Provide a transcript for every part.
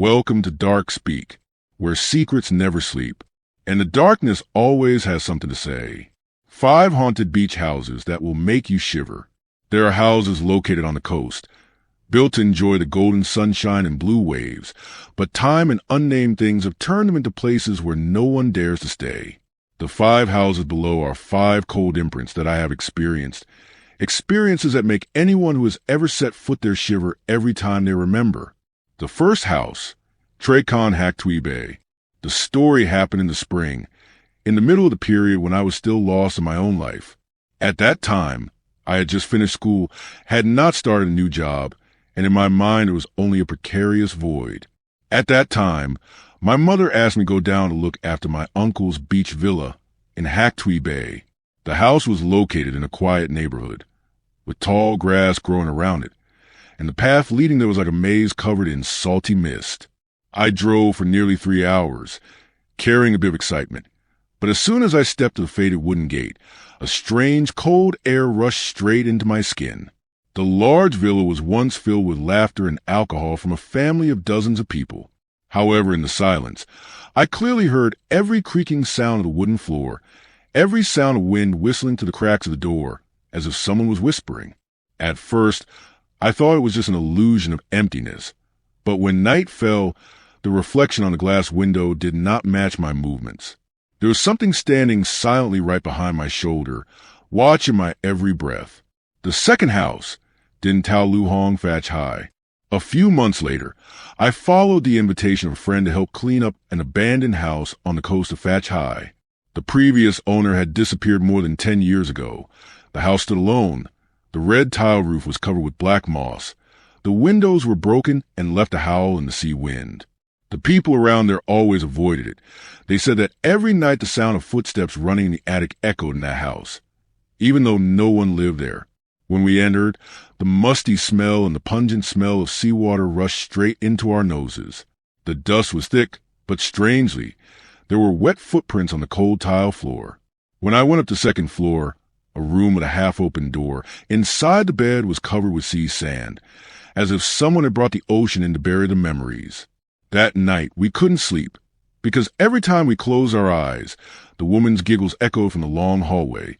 Welcome to Dark Speak, where secrets never sleep, and the darkness always has something to say. 5 haunted beach houses that will make you shiver. There are houses located on the coast, built to enjoy the golden sunshine and blue waves, but time and unnamed things have turned them into places where no one dares to stay. The 5 houses below are 5 cold imprints that I have experienced. Experiences that make anyone who has ever set foot there shiver every time they remember. The first house, Tracon Hactwee Bay. The story happened in the spring, in the middle of the period when I was still lost in my own life. At that time, I had just finished school, had not started a new job, and in my mind it was only a precarious void. At that time, my mother asked me to go down to look after my uncle's beach villa in Hactwee Bay. The house was located in a quiet neighborhood, with tall grass growing around it, and the path leading there was like a maze covered in salty mist. I drove for nearly 3 hours, carrying a bit of excitement, but as soon as I stepped to the faded wooden gate, a strange cold air rushed straight into my skin. The large villa was once filled with laughter and alcohol from a family of dozens of people. However, in the silence, I clearly heard every creaking sound of the wooden floor, every sound of wind whistling through the cracks of the door, as if someone was whispering. At first, I thought it was just an illusion of emptiness, but when night fell, the reflection on the glass window did not match my movements. There was something standing silently right behind my shoulder, watching my every breath. The second house, Din Tao Lu Hong Fach Hai. A few months later, I followed the invitation of a friend to help clean up an abandoned house on the coast of Fach Hai. The previous owner had disappeared more than 10 years ago. The house stood alone. The red tile roof was covered with black moss. The windows were broken and left to howl in the sea wind. The people around there always avoided it. They said that every night the sound of footsteps running in the attic echoed in that house, even though no one lived there. When we entered, the musty smell and the pungent smell of seawater rushed straight into our noses. The dust was thick, but strangely, there were wet footprints on the cold tile floor. When I went up to the second floor, a room with a half-open door, inside the bed was covered with sea sand, as if someone had brought the ocean in to bury the memories. That night, we couldn't sleep, because every time we closed our eyes, the woman's giggles echoed from the long hallway.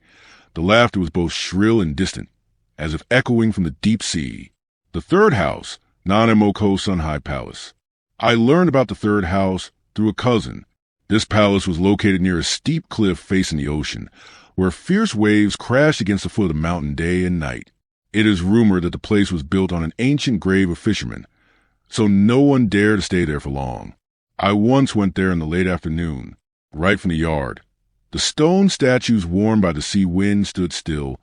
The laughter was both shrill and distant, as if echoing from the deep sea. The third house, Nanamoko Sunhai Palace. I learned about the third house through a cousin. This palace was located near a steep cliff facing the ocean, where fierce waves crashed against the foot of the mountain day and night. It is rumored that the place was built on an ancient grave of fishermen, so no one dared to stay there for long. I once went there in the late afternoon, right from the yard. The stone statues worn by the sea wind stood still,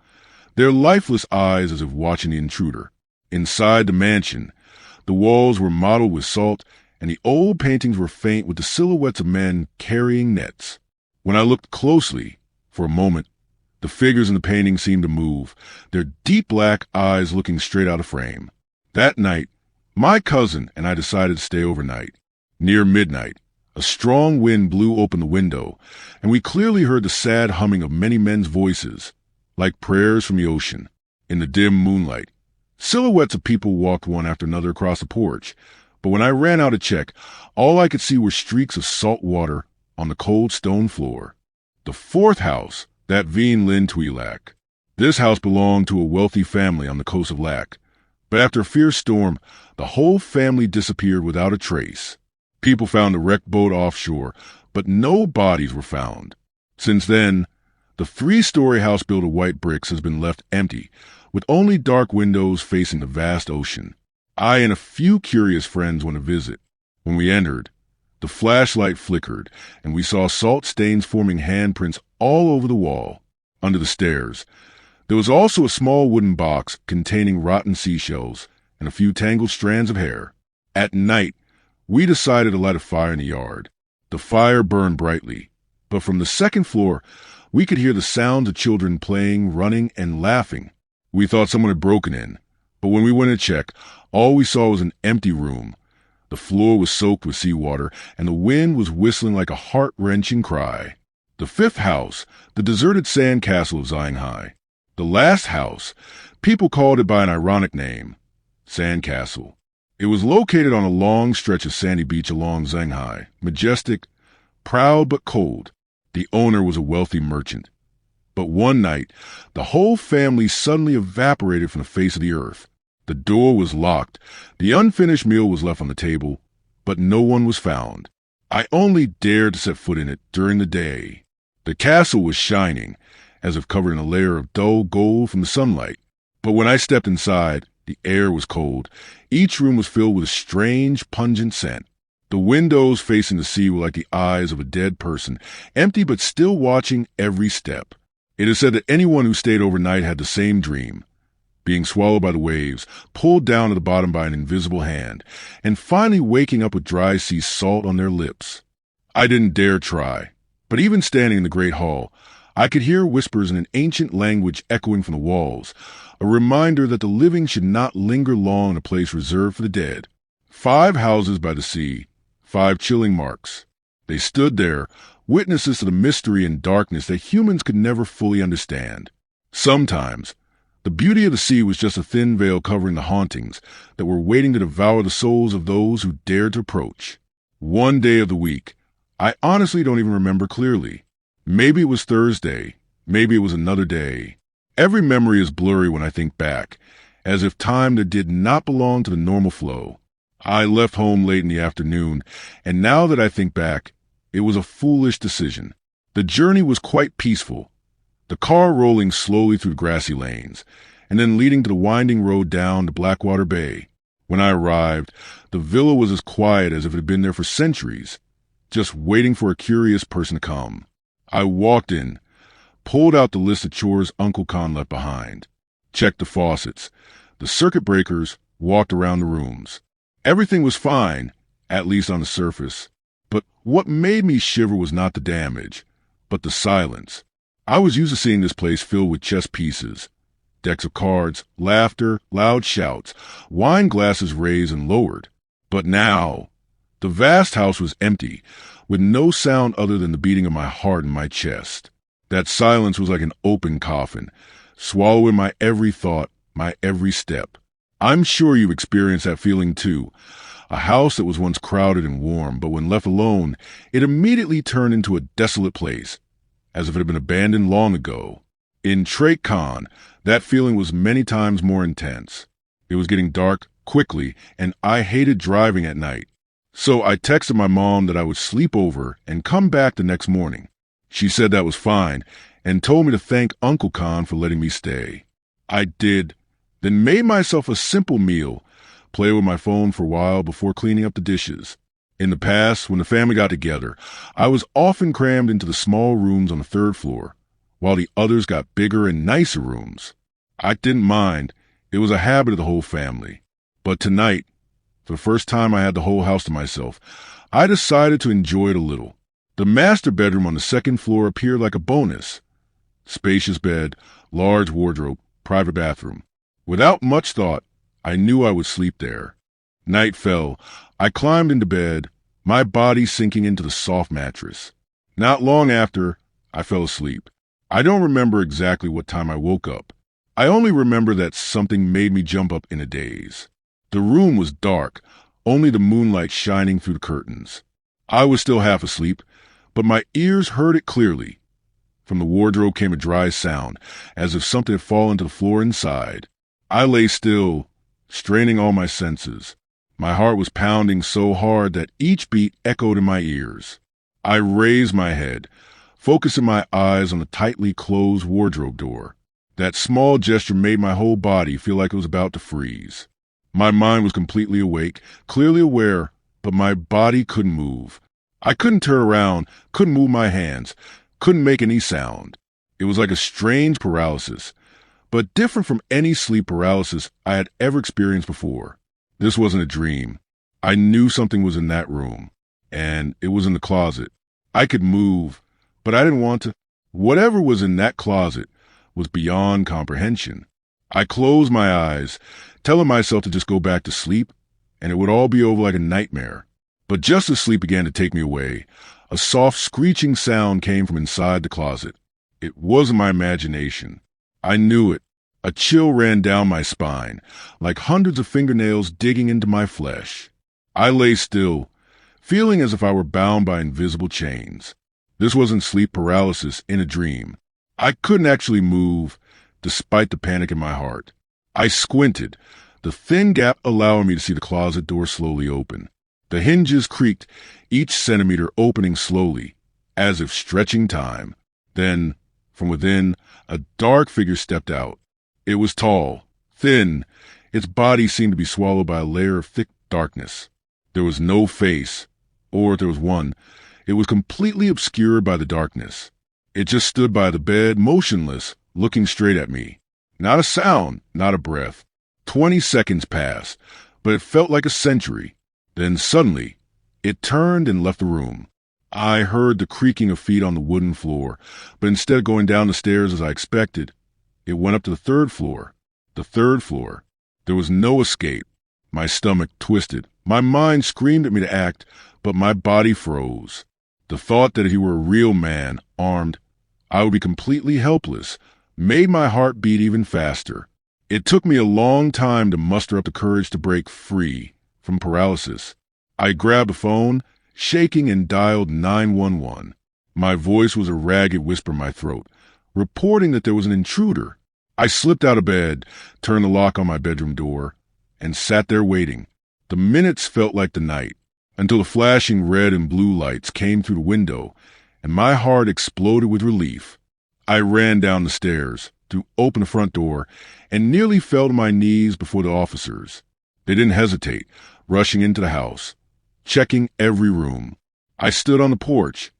their lifeless eyes as if watching the intruder. Inside the mansion, the walls were mottled with salt, and the old paintings were faint with the silhouettes of men carrying nets. When I looked closely, for a moment, the figures in the painting seemed to move, their deep black eyes looking straight out of frame. That night, my cousin and I decided to stay overnight. Near midnight, a strong wind blew open the window, and we clearly heard the sad humming of many men's voices, like prayers from the ocean. In the dim moonlight, silhouettes of people walked one after another across the porch, but when I ran out to check, all I could see were streaks of salt water on the cold stone floor. The fourth house, that Veen Lin Tui Lac. This house belonged to a wealthy family on the coast of Lac, but after a fierce storm, the whole family disappeared without a trace. People found a wrecked boat offshore, but no bodies were found. Since then, the 3-story house built of white bricks has been left empty, with only dark windows facing the vast ocean. I and a few curious friends went to visit. When we entered, the flashlight flickered, and we saw salt stains forming handprints all over the wall. Under the stairs, there was also a small wooden box containing rotten seashells and a few tangled strands of hair. At night, we decided to light a fire in the yard. The fire burned brightly, but from the second floor, we could hear the sounds of children playing, running, and laughing. We thought someone had broken in, but when we went to check, all we saw was an empty room. The floor was soaked with seawater, and the wind was whistling like a heart-wrenching cry. The fifth house, the deserted sand castle of Xinghai. The last house, people called it by an ironic name, Sandcastle. It was located on a long stretch of sandy beach along Shanghai, majestic, proud but cold. The owner was a wealthy merchant. But one night, the whole family suddenly evaporated from the face of the earth. The door was locked, the unfinished meal was left on the table, but no one was found. I only dared to set foot in it during the day. The castle was shining, as if covered in a layer of dull gold from the sunlight. But when I stepped inside, the air was cold. Each room was filled with a strange, pungent scent. The windows facing the sea were like the eyes of a dead person, empty but still watching every step. It is said that anyone who stayed overnight had the same dream, being swallowed by the waves, pulled down to the bottom by an invisible hand, and finally waking up with dry sea salt on their lips. I didn't dare try, but even standing in the great hall, I could hear whispers in an ancient language echoing from the walls, a reminder that the living should not linger long in a place reserved for the dead. 5 houses by the sea, 5 chilling marks. They stood there, witnesses to the mystery and darkness that humans could never fully understand. Sometimes, the beauty of the sea was just a thin veil covering the hauntings that were waiting to devour the souls of those who dared to approach. One day of the week, I honestly don't even remember clearly. Maybe it was Thursday, maybe it was another day. Every memory is blurry when I think back, as if time that did not belong to the normal flow. I left home late in the afternoon, and now that I think back, it was a foolish decision. The journey was quite peaceful, the car rolling slowly through the grassy lanes, and then leading to the winding road down to Blackwater Bay. When I arrived, the villa was as quiet as if it had been there for centuries, just waiting for a curious person to come. I walked in, pulled out the list of chores Uncle Con left behind, checked the faucets, the circuit breakers, walked around the rooms. Everything was fine, at least on the surface. But what made me shiver was not the damage, but the silence. I was used to seeing this place filled with chess pieces, decks of cards, laughter, loud shouts, wine glasses raised and lowered. But now, the vast house was empty, with no sound other than the beating of my heart in my chest. That silence was like an open coffin, swallowing my every thought, my every step. I'm sure you've experienced that feeling too. A house that was once crowded and warm, but when left alone, it immediately turned into a desolate place, as if it had been abandoned long ago. In Trait Con, that feeling was many times more intense. It was getting dark quickly, and I hated driving at night. So I texted my mom that I would sleep over and come back the next morning. She said that was fine, and told me to thank Uncle Con for letting me stay. I did, then made myself a simple meal, played with my phone for a while before cleaning up the dishes. In the past, when the family got together, I was often crammed into the small rooms on the 3rd floor, while the others got bigger and nicer rooms. I didn't mind. It was a habit of the whole family. But tonight, for the first time I had the whole house to myself, I decided to enjoy it a little. The master bedroom on the 2nd floor appeared like a bonus. Spacious bed, large wardrobe, private bathroom. Without much thought, I knew I would sleep there. Night fell. I climbed into bed, my body sinking into the soft mattress. Not long after, I fell asleep. I don't remember exactly what time I woke up. I only remember that something made me jump up in a daze. The room was dark, only the moonlight shining through the curtains. I was still half asleep, but my ears heard it clearly. From the wardrobe came a dry sound, as if something had fallen to the floor inside. I lay still, straining all my senses. My heart was pounding so hard that each beat echoed in my ears. I raised my head, focusing my eyes on the tightly closed wardrobe door. That small gesture made my whole body feel like it was about to freeze. My mind was completely awake, clearly aware, but my body couldn't move. I couldn't turn around, couldn't move my hands, couldn't make any sound. It was like a strange paralysis, but different from any sleep paralysis I had ever experienced before. This wasn't a dream. I knew something was in that room, and it was in the closet. I could move, but I didn't want to. Whatever was in that closet was beyond comprehension. I closed my eyes, telling myself to just go back to sleep, and it would all be over like a nightmare. But just as sleep began to take me away, a soft screeching sound came from inside the closet. It wasn't my imagination. I knew it. A chill ran down my spine, like hundreds of fingernails digging into my flesh. I lay still, feeling as if I were bound by invisible chains. This wasn't sleep paralysis in a dream. I couldn't actually move, despite the panic in my heart. I squinted, the thin gap allowing me to see the closet door slowly open. The hinges creaked, each centimeter opening slowly, as if stretching time. Then, from within, a dark figure stepped out. It was tall, thin. Its body seemed to be swallowed by a layer of thick darkness. There was no face, or if there was one, it was completely obscured by the darkness. It just stood by the bed, motionless, looking straight at me. Not a sound, not a breath. 20 seconds passed, but it felt like a century. Then suddenly, it turned and left the room. I heard the creaking of feet on the wooden floor, but instead of going down the stairs as I expected, it went up to the third floor. The third floor. There was no escape. My stomach twisted. My mind screamed at me to act, but my body froze. The thought that if he were a real man, armed, I would be completely helpless, made my heart beat even faster. It took me a long time to muster up the courage to break free from paralysis. I grabbed the phone, shaking, and dialed 911. My voice was a ragged whisper in my throat, reporting that there was an intruder. I slipped out of bed, turned the lock on my bedroom door, and sat there waiting. The minutes felt like the night, until the flashing red and blue lights came through the window, and my heart exploded with relief. I ran down the stairs, threw open the front door, and nearly fell to my knees before the officers. They didn't hesitate, rushing into the house, checking every room. I stood on the porch,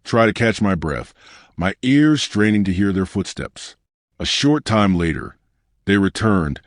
tried to catch my breath, my ears straining to hear their footsteps. A short time later, they returned,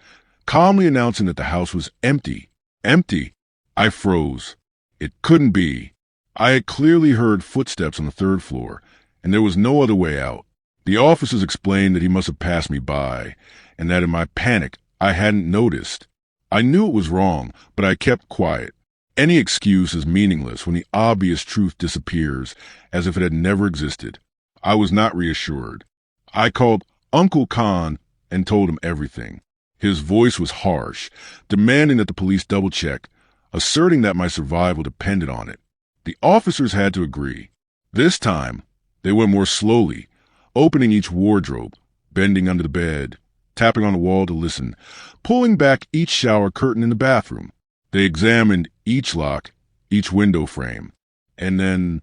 calmly announcing that the house was empty. Empty! I froze. It couldn't be. I had clearly heard footsteps on the third floor, and there was no other way out. The officers explained that he must have passed me by, and that in my panic I hadn't noticed. I knew it was wrong, but I kept quiet. Any excuse is meaningless when the obvious truth disappears, as if it had never existed. I was not reassured. I called Uncle Khan and told him everything. His voice was harsh, demanding that the police double-check, asserting that my survival depended on it. The officers had to agree. This time, they went more slowly, opening each wardrobe, bending under the bed, tapping on the wall to listen, pulling back each shower curtain in the bathroom. They examined each lock, each window frame, and then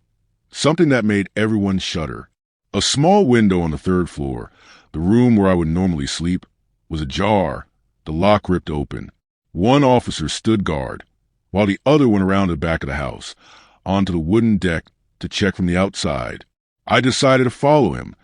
something that made everyone shudder. A small window on the third floor, the room where I would normally sleep, was ajar, the lock ripped open. One officer stood guard, while the other went around the back of the house, onto the wooden deck to check from the outside. I decided to follow him,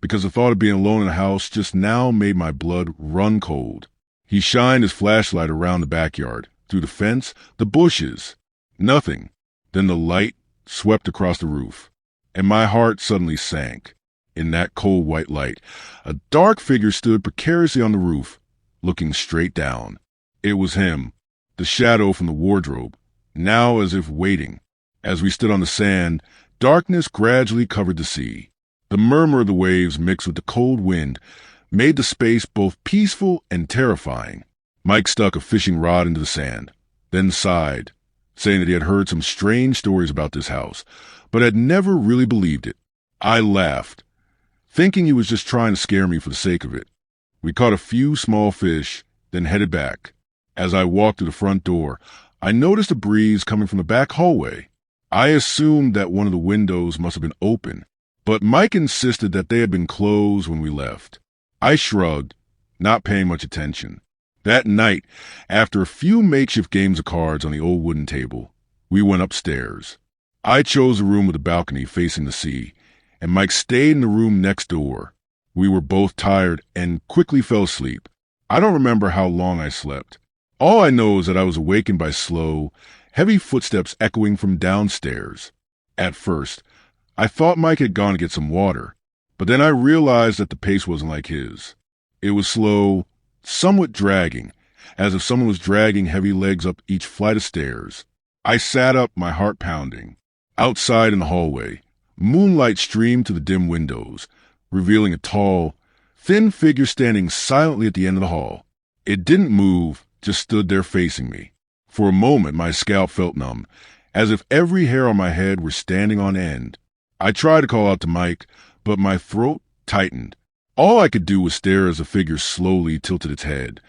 because the thought of being alone in the house just now made my blood run cold. He shined his flashlight around the backyard, through the fence, the bushes. Nothing. Then the light swept across the roof, and my heart suddenly sank. In that cold white light, a dark figure stood precariously on the roof, looking straight down. It was him, the shadow from the wardrobe, now as if waiting. As we stood on the sand, darkness gradually covered the sea. The murmur of the waves mixed with the cold wind made the space both peaceful and terrifying. Mike stuck a fishing rod into the sand, then sighed, saying that he had heard some strange stories about this house, but had never really believed it. I laughed, thinking he was just trying to scare me for the sake of it. We caught a few small fish, then headed back. As I walked to the front door, I noticed a breeze coming from the back hallway. I assumed that one of the windows must have been open, but Mike insisted that they had been closed when we left. I shrugged, not paying much attention. That night, after a few makeshift games of cards on the old wooden table, we went upstairs. I chose a room with a balcony facing the sea, and Mike stayed in the room next door. We were both tired and quickly fell asleep. I don't remember how long I slept. All I know is that I was awakened by slow, heavy footsteps echoing from downstairs. At first, I thought Mike had gone to get some water, but then I realized that the pace wasn't like his. It was slow, somewhat dragging, as if someone was dragging heavy legs up each flight of stairs. I sat up, my heart pounding. Outside in the hallway, moonlight streamed to the dim windows, revealing a tall, thin figure standing silently at the end of the hall. It didn't move, just stood there facing me. For a moment, my scalp felt numb, as if every hair on my head were standing on end. I tried to call out to Mike, but my throat tightened. All I could do was stare as the figure slowly tilted its head,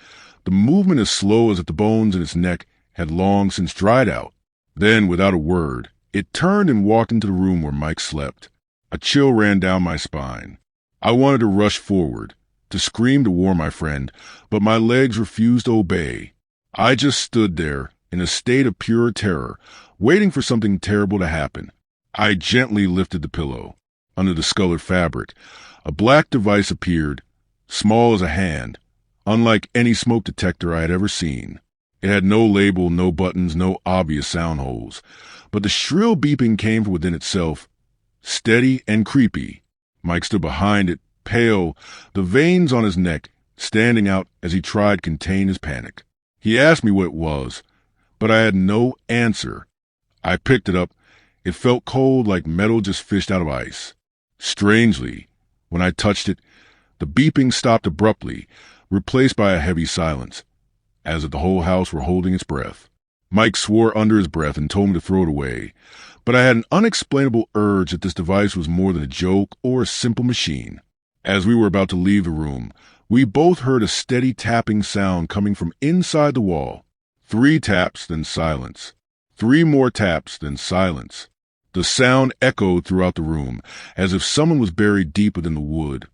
the movement as slow as if the bones in its neck had long since dried out. Then, without a word, it turned and walked into the room where Mike slept. A chill ran down my spine. I wanted to rush forward, to scream to warn my friend, but my legs refused to obey. I just stood there, in a state of pure terror, waiting for something terrible to happen. I gently lifted the pillow. Under the discolored fabric, a black device appeared, small as a hand, unlike any smoke detector I had ever seen. It had no label, no buttons, no obvious sound holes, but the shrill beeping came from within itself, steady and creepy. Mike stood behind it, pale, the veins on his neck standing out as he tried to contain his panic. He asked me what it was, but I had no answer. I picked it up. It felt cold, like metal just fished out of ice. Strangely, when I touched it, the beeping stopped abruptly, replaced by a heavy silence, as if the whole house were holding its breath. Mike swore under his breath and told me to throw it away, but I had an unexplainable urge that this device was more than a joke or a simple machine. As we were about to leave the room, we both heard a steady tapping sound coming from inside the wall. 3 taps, then silence. 3 more taps, then silence. The sound echoed throughout the room, as if someone was buried deep within the wood,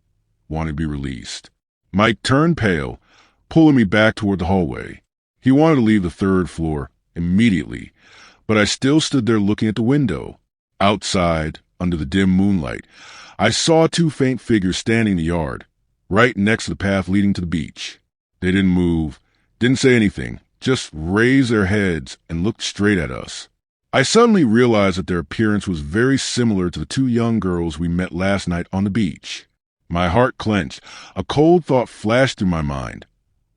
wanting to be released. Mike turned pale, pulling me back toward the hallway. He wanted to leave the 3rd floor immediately, but I still stood there looking at the window. Outside, under the dim moonlight, I saw 2 faint figures standing in the yard, right next to the path leading to the beach. They didn't move, didn't say anything, just raised their heads and looked straight at us. I suddenly realized that their appearance was very similar to the 2 young girls we met last night on the beach. My heart clenched. A cold thought flashed through my mind.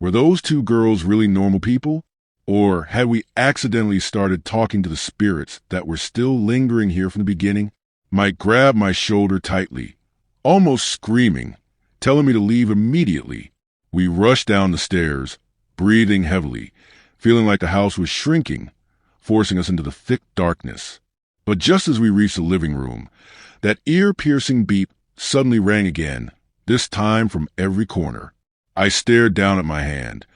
Were those 2 girls really normal people? Or had we accidentally started talking to the spirits that were still lingering here from the beginning? Mike grabbed my shoulder tightly, almost screaming, telling me to leave immediately. We rushed down the stairs, breathing heavily, feeling like the house was shrinking, forcing us into the thick darkness. But just as we reached the living room, that ear-piercing beep suddenly rang again, this time from every corner. I stared down at my hand.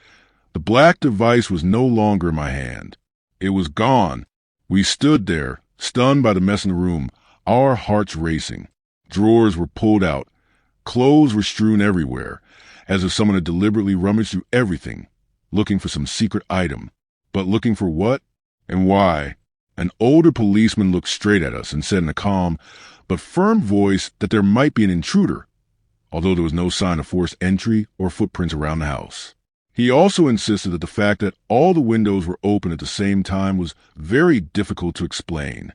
The black device was no longer in my hand. It was gone. We stood there, stunned by the mess in the room, our hearts racing. Drawers were pulled out. Clothes were strewn everywhere, as if someone had deliberately rummaged through everything, looking for some secret item. But looking for what? And why? An older policeman looked straight at us and said in a calm but firm voice that there might be an intruder, although there was no sign of forced entry or footprints around the house. He also insisted that the fact that all the windows were open at the same time was very difficult to explain.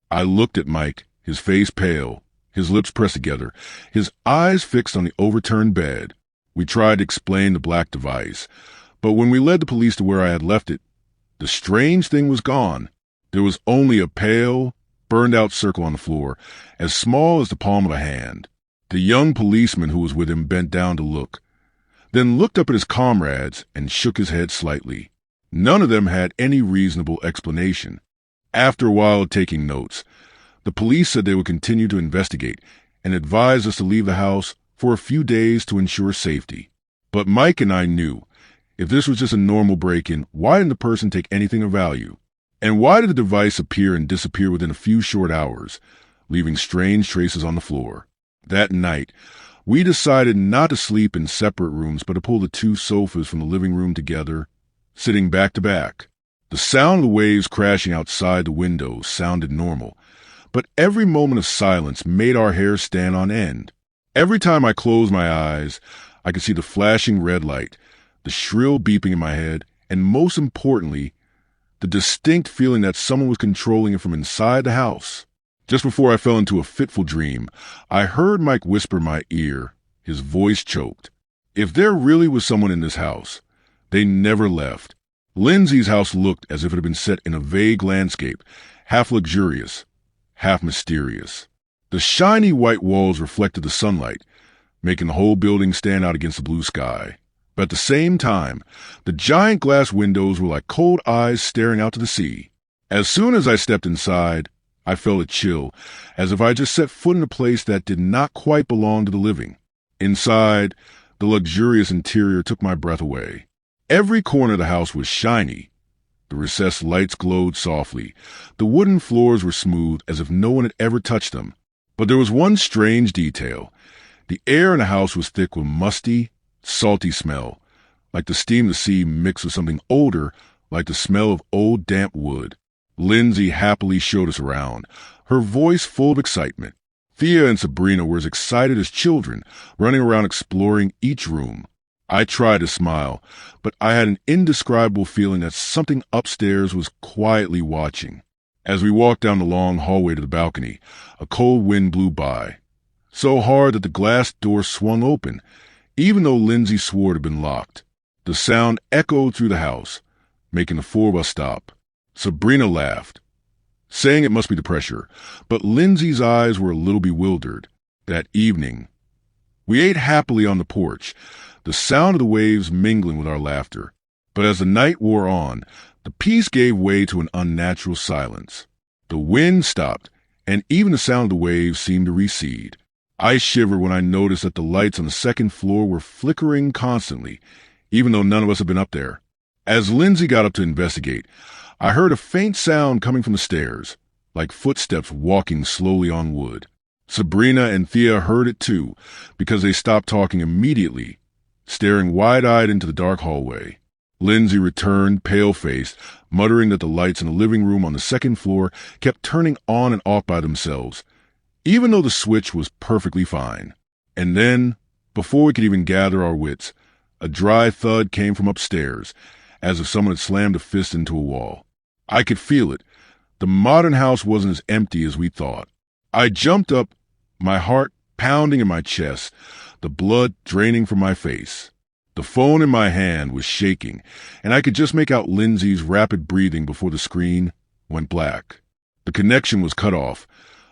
I looked at Mike, his face pale, his lips pressed together, his eyes fixed on the overturned bed. We tried to explain the black device, but when we led the police to where I had left it, the strange thing was gone. There was only a pale, burned-out circle on the floor, as small as the palm of a hand. The young policeman who was with him bent down to look, then looked up at his comrades and shook his head slightly. None of them had any reasonable explanation. After a while of taking notes, the police said they would continue to investigate and advised us to leave the house for a few days to ensure safety. But Mike and I knew, if this was just a normal break-in, why didn't the person take anything of value? And why did the device appear and disappear within a few short hours, leaving strange traces on the floor? That night, we decided not to sleep in separate rooms, but to pull the 2 sofas from the living room together, sitting back to back. The sound of the waves crashing outside the windows sounded normal, but every moment of silence made our hair stand on end. Every time I closed my eyes, I could see the flashing red light, the shrill beeping in my head, and most importantly, the distinct feeling that someone was controlling it from inside the house. Just before I fell into a fitful dream, I heard Mike whisper in my ear, his voice choked. If there really was someone in this house, they never left. Lindsay's house looked as if it had been set in a vague landscape, half luxurious, half mysterious. The shiny white walls reflected the sunlight, making the whole building stand out against the blue sky. But at the same time, the giant glass windows were like cold eyes staring out to the sea. As soon as I stepped inside, I felt a chill, as if I just set foot in a place that did not quite belong to the living. Inside, the luxurious interior took my breath away. Every corner of the house was shiny. The recessed lights glowed softly. The wooden floors were smooth, as if no one had ever touched them. But there was one strange detail. The air in the house was thick with musty, salty smell, like the steam of the sea mixed with something older, like the smell of old damp wood. Lindsay happily showed us around, her voice full of excitement. Thea and Sabrina were as excited as children, running around exploring each room. I tried to smile, but I had an indescribable feeling that something upstairs was quietly watching. As we walked down the long hallway to the balcony, a cold wind blew by, so hard that the glass door swung open, even though Lindsay swore it had been locked. The sound echoed through the house, making the four of us stop. Sabrina laughed, saying it must be the pressure, but Lindsay's eyes were a little bewildered. That evening, we ate happily on the porch, the sound of the waves mingling with our laughter. But as the night wore on, the peace gave way to an unnatural silence. The wind stopped, and even the sound of the waves seemed to recede. I shivered when I noticed that the lights on the second floor were flickering constantly, even though none of us had been up there. As Lindsay got up to investigate, I heard a faint sound coming from the stairs, like footsteps walking slowly on wood. Sabrina and Thea heard it too, because they stopped talking immediately, staring wide-eyed into the dark hallway. Lindsay returned, pale-faced, muttering that the lights in the living room on the second floor kept turning on and off by themselves, even though the switch was perfectly fine. And then, before we could even gather our wits, a dry thud came from upstairs, as if someone had slammed a fist into a wall. I could feel it. The modern house wasn't as empty as we thought. I jumped up, my heart pounding in my chest, the blood draining from my face. The phone in my hand was shaking, and I could just make out Lindsay's rapid breathing before the screen went black. The connection was cut off,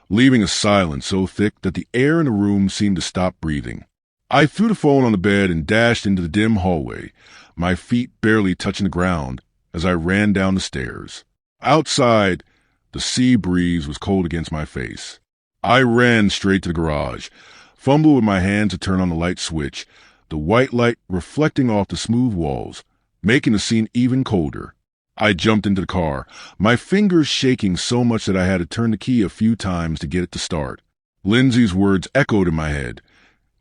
leaving a silence so thick that the air in the room seemed to stop breathing. I threw the phone on the bed and dashed into the dim hallway, my feet barely touching the ground as I ran down the stairs. Outside, the sea breeze was cold against my face. I ran straight to the garage, fumbled with my hand to turn on the light switch, the white light reflecting off the smooth walls, making the scene even colder. I jumped into the car, my fingers shaking so much that I had to turn the key a few times to get it to start. Lindsay's words echoed in my head.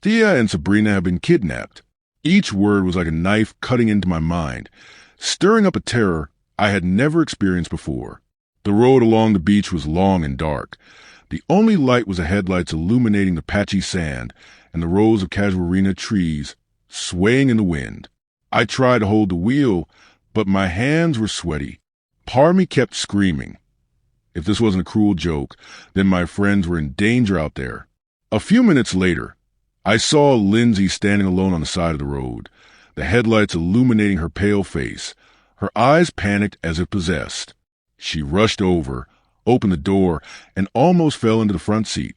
Thea and Sabrina have been kidnapped. Each word was like a knife cutting into my mind, stirring up a terror I had never experienced before. The road along the beach was long and dark. The only light was the headlights illuminating the patchy sand and the rows of casuarina trees swaying in the wind. I tried to hold the wheel, but my hands were sweaty. Part of me kept screaming. If this wasn't a cruel joke, then my friends were in danger out there. A few minutes later, I saw Lindsay standing alone on the side of the road, the headlights illuminating her pale face, her eyes panicked as if possessed. She rushed over, opened the door, and almost fell into the front seat.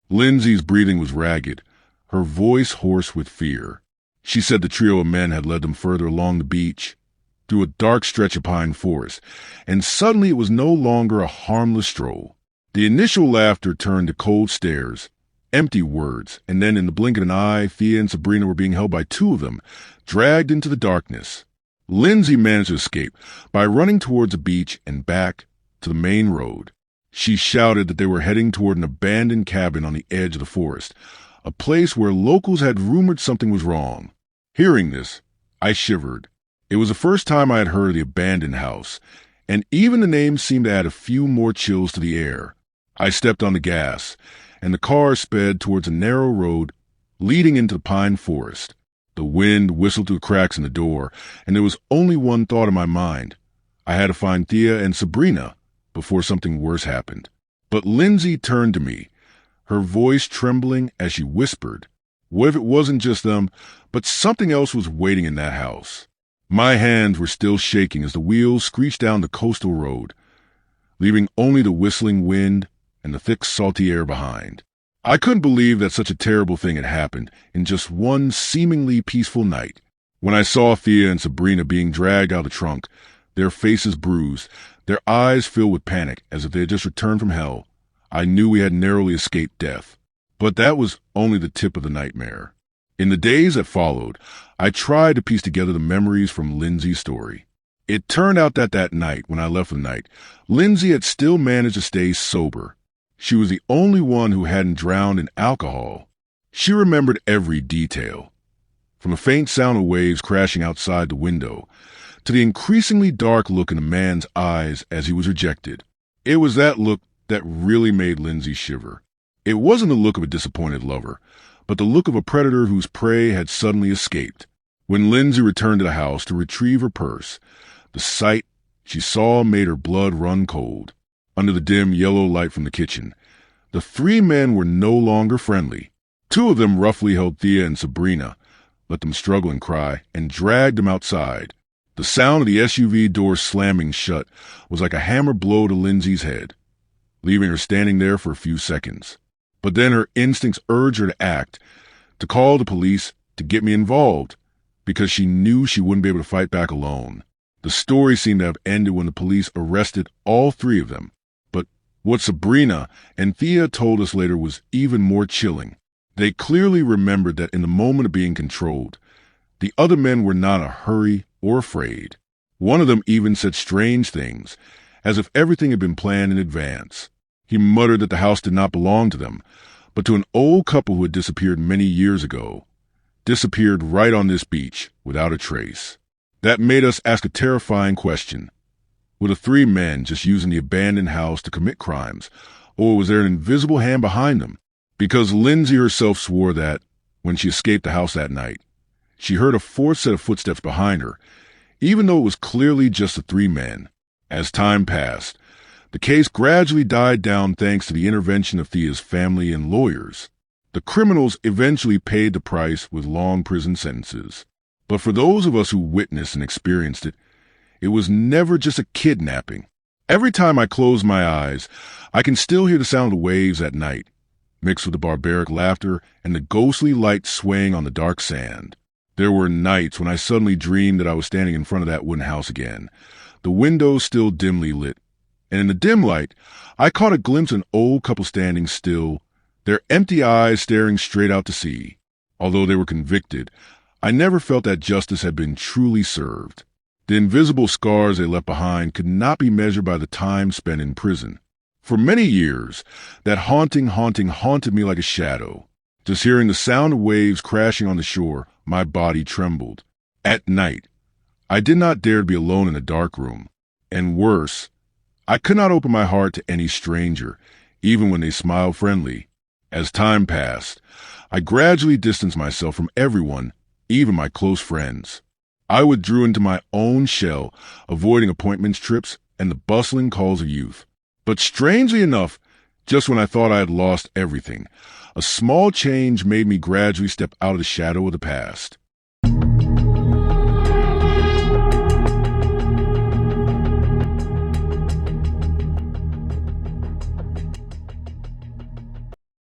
Lindsay's breathing was ragged, her voice hoarse with fear. She said the trio of men had led them further along the beach, through a dark stretch of pine forest, and suddenly it was no longer a harmless stroll. The initial laughter turned to cold stares, empty words, and then in the blink of an eye, Thea and Sabrina were being held by two of them, dragged into the darkness. Lindsay managed to escape by running towards the beach and back to the main road. She shouted that they were heading toward an abandoned cabin on the edge of the forest, a place where locals had rumored something was wrong. Hearing this, I shivered. It was the first time I had heard of the abandoned house, and even the name seemed to add a few more chills to the air. I stepped on the gas, and the car sped towards a narrow road leading into the pine forest. The wind whistled through cracks in the door, and there was only one thought in my mind. I had to find Thea and Sabrina before something worse happened. But Lindsay turned to me, her voice trembling as she whispered, "What if it wasn't just them, but something else was waiting in that house?" My hands were still shaking as the wheels screeched down the coastal road, leaving only the whistling wind and the thick, salty air behind. I couldn't believe that such a terrible thing had happened in just one seemingly peaceful night. When I saw Thea and Sabrina being dragged out of the trunk, their faces bruised, their eyes filled with panic as if they had just returned from hell, I knew we had narrowly escaped death. But that was only the tip of the nightmare. In the days that followed, I tried to piece together the memories from Lindsay's story. It turned out that night, when I left for the night, Lindsay had still managed to stay sober. She was the only one who hadn't drowned in alcohol. She remembered every detail, from the faint sound of waves crashing outside the window to the increasingly dark look in the man's eyes as he was rejected. It was that look that really made Lindsay shiver. It wasn't the look of a disappointed lover, but the look of a predator whose prey had suddenly escaped. When Lindsay returned to the house to retrieve her purse, the sight she saw made her blood run cold. Under the dim yellow light from the kitchen, the three men were no longer friendly. Two of them roughly held Thea and Sabrina, let them struggle and cry, and dragged them outside. The sound of the SUV door slamming shut was like a hammer blow to Lindsay's head, leaving her standing there for a few seconds. But then her instincts urged her to act, to call the police, to get me involved, because she knew she wouldn't be able to fight back alone. The story seemed to have ended when the police arrested all three of them. But what Sabrina and Thea told us later was even more chilling. They clearly remembered that in the moment of being controlled, the other men were not in a hurry or afraid. One of them even said strange things, as if everything had been planned in advance. He muttered that the house did not belong to them, but to an old couple who had disappeared many years ago. Disappeared right on this beach, without a trace. That made us ask a terrifying question. Were the three men just using the abandoned house to commit crimes, or was there an invisible hand behind them? Because Lindsay herself swore that, when she escaped the house that night, she heard a fourth set of footsteps behind her, even though it was clearly just the three men. As time passed, the case gradually died down thanks to the intervention of Thea's family and lawyers. The criminals eventually paid the price with long prison sentences. But for those of us who witnessed and experienced it, it was never just a kidnapping. Every time I close my eyes, I can still hear the sound of waves at night, mixed with the barbaric laughter and the ghostly light swaying on the dark sand. There were nights when I suddenly dreamed that I was standing in front of that wooden house again, the windows still dimly lit. And in the dim light, I caught a glimpse of an old couple standing still, their empty eyes staring straight out to sea. Although they were convicted, I never felt that justice had been truly served. The invisible scars they left behind could not be measured by the time spent in prison. For many years, that haunting haunted me like a shadow. Just hearing the sound of waves crashing on the shore, my body trembled. At night, I did not dare to be alone in a dark room. And worse, I could not open my heart to any stranger, even when they smiled friendly. As time passed, I gradually distanced myself from everyone, even my close friends. I withdrew into my own shell, avoiding appointments, trips, and the bustling calls of youth. But strangely enough, just when I thought I had lost everything, a small change made me gradually step out of the shadow of the past.